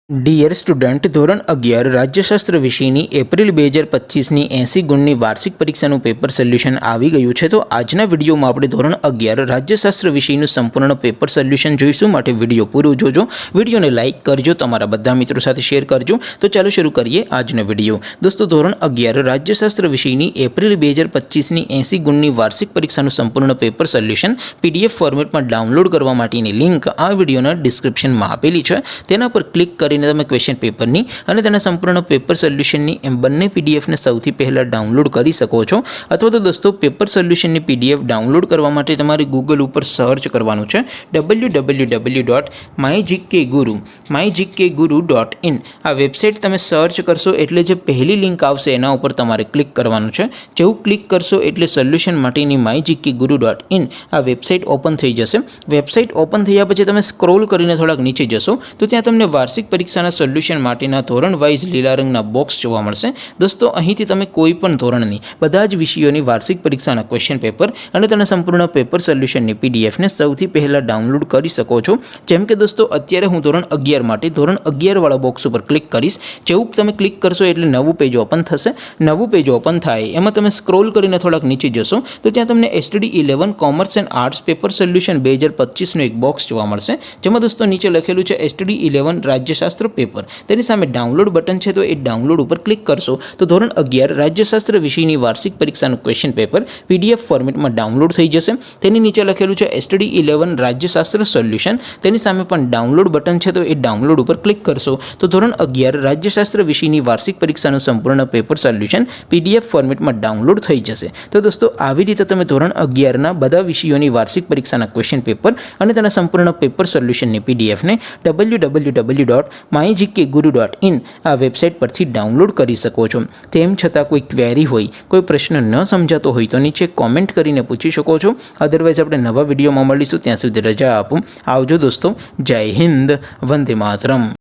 Dear student, ધોરણ 11 રાજ્યશાસ્ત્ર વિષયની April 2025ની 80 ગુણની વાર્ષિક પરીક્ષાનું પેપર સોલ્યુશન આવી ગયું છે। તો આજના વિડીયોમાં આપણે ધોરણ 11 રાજ્યશાસ્ત્ર વિષયનું સંપૂર્ણ પેપર સોલ્યુશન જોઈશું। માટે વિડીયો પૂરો જોજો, વિડીયોને લાઇક કરજો, તમારા બધા મિત્રો સાથે શેર કરજો। તો ચાલો શરૂ કરીએ આજનો વિડીયો। દોસ્તો, ધોરણ 11 રાજ્યશાસ્ત્ર વિષયની એપ્રિલ 2025ની 80 ગુણની વાર્ષિક પરીક્ષાનું સંપૂર્ણ પેપર સોલ્યુશન PDF ફોર્મેટમાં ડાઉનલોડ કરવા માટેની લિંક આ વિડીયોના ડિસ્ક્રિપ્શનમાં આપેલી છે। તેના પર ક્લિક કરી તમે ક્વેશ્ચન પેપરની અને તેના સંપૂર્ણ પેપર સોલ્યુશનની એમ બંને પીડીએફને સૌથી પહેલાં ડાઉનલોડ કરી શકો છો। અથવા તો દોસ્તો, પેપર સોલ્યુશનની PDF ડાઉનલોડ કરવા માટે તમારે ગૂગલ ઉપર સર્ચ કરવાનું છે www.mygkguru.in। આ વેબસાઇટ તમે સર્ચ કરશો એટલે જે પહેલી લિંક આવશે એના ઉપર તમારે ક્લિક કરવાનું છે। જેવું ક્લિક કરશો એટલે સોલ્યુશન માટેની mygkguru.in આ વેબસાઇટ ઓપન થઈ જશે। વેબસાઇટ ઓપન થયા પછી તમે સ્ક્રોલ કરીને થોડાક નીચે જશો તો ત્યાં તમને વાર્ષિક પરીક્ષાના સોલ્યુશન માટેના ધોરણ વાઇઝ લીલા રંગના બોક્સ જોવા મળશે। દોસ્તો, અહીંથી તમે કોઈ પણ ધોરણની બધા જ વિષયોની વાર્ષિક પરીક્ષાના ક્વેશ્ચન પેપર અને તેના સંપૂર્ણ પેપર સોલ્યુશનની પીડીએફને સૌથી પહેલાં ડાઉનલોડ કરી શકો છો। જેમ કે દોસ્તો, અત્યારે હું ધોરણ 11 માટે ધોરણ 11 વાળા બોક્સ ઉપર ક્લિક કરીશ। જેવું તમે ક્લિક કરશો એટલે નવું પેજ ઓપન થશે। નવું પેજ ઓપન થાય એમાં તમે સ્ક્રોલ કરીને થોડાક નીચે જશો તો ત્યાં તમને STD11 commerce and arts paper solution 2025નું એક બોક્સ જોવા મળશે। જેમાં દોસ્તો નીચે લખેલું છે STD11 રાજ્યશાસ્ત્ર પેપર। તેની સામે ડાઉનલોડ બટન છે, તો એ ડાઉનલોડ ઉપર ક્લિક કરશો તો ધોરણ 11 રાજ્યશાસ્ત્ર વિષયની વાર્ષિક પરીક્ષાનું ક્વેશ્ચન પેપર PDF ફોર્મેટમાં ડાઉનલોડ થઈ જશે। તેની નીચે લખેલું છે STD11 રાજ્યશાસ્ત્ર સોલ્યુશન। તેની સામે પણ ડાઉનલોડ બટન છે, તો એ ડાઉનલોડ ઉપર ક્લિક કરશો તો ધોરણ 11 રાજ્યશાસ્ત્ર વિષયની વાર્ષિક પરીક્ષાનું સંપૂર્ણ પેપર સોલ્યુશન PDF ફોર્મેટમાં ડાઉનલોડ થઈ જશે। તો દોસ્તો, આવી રીતે તમે ધોરણ 11ના બધા વિષયોની વાર્ષિક પરીક્ષાના ક્વેશ્ચન પેપર અને તેના સંપૂર્ણ પેપર સોલ્યુશનની PDFને www.mygkguru.in આ વેબસાઇટ પરથી ડાઉનલોડ કરી શકો છો। તેમ છતાં કોઈ ક્વેરી હોય, કોઈ પ્રશ્ન ન સમજાતો હોય તો નીચે કોમેન્ટ કરીને પૂછી શકો છો। અધરવાઇઝ આપણે નવા વિડીયોમાં મળીશું, ત્યાં સુધી રજા આપો। આવજો દોસ્તો, જય હિન્દ, વંદે માતરમ।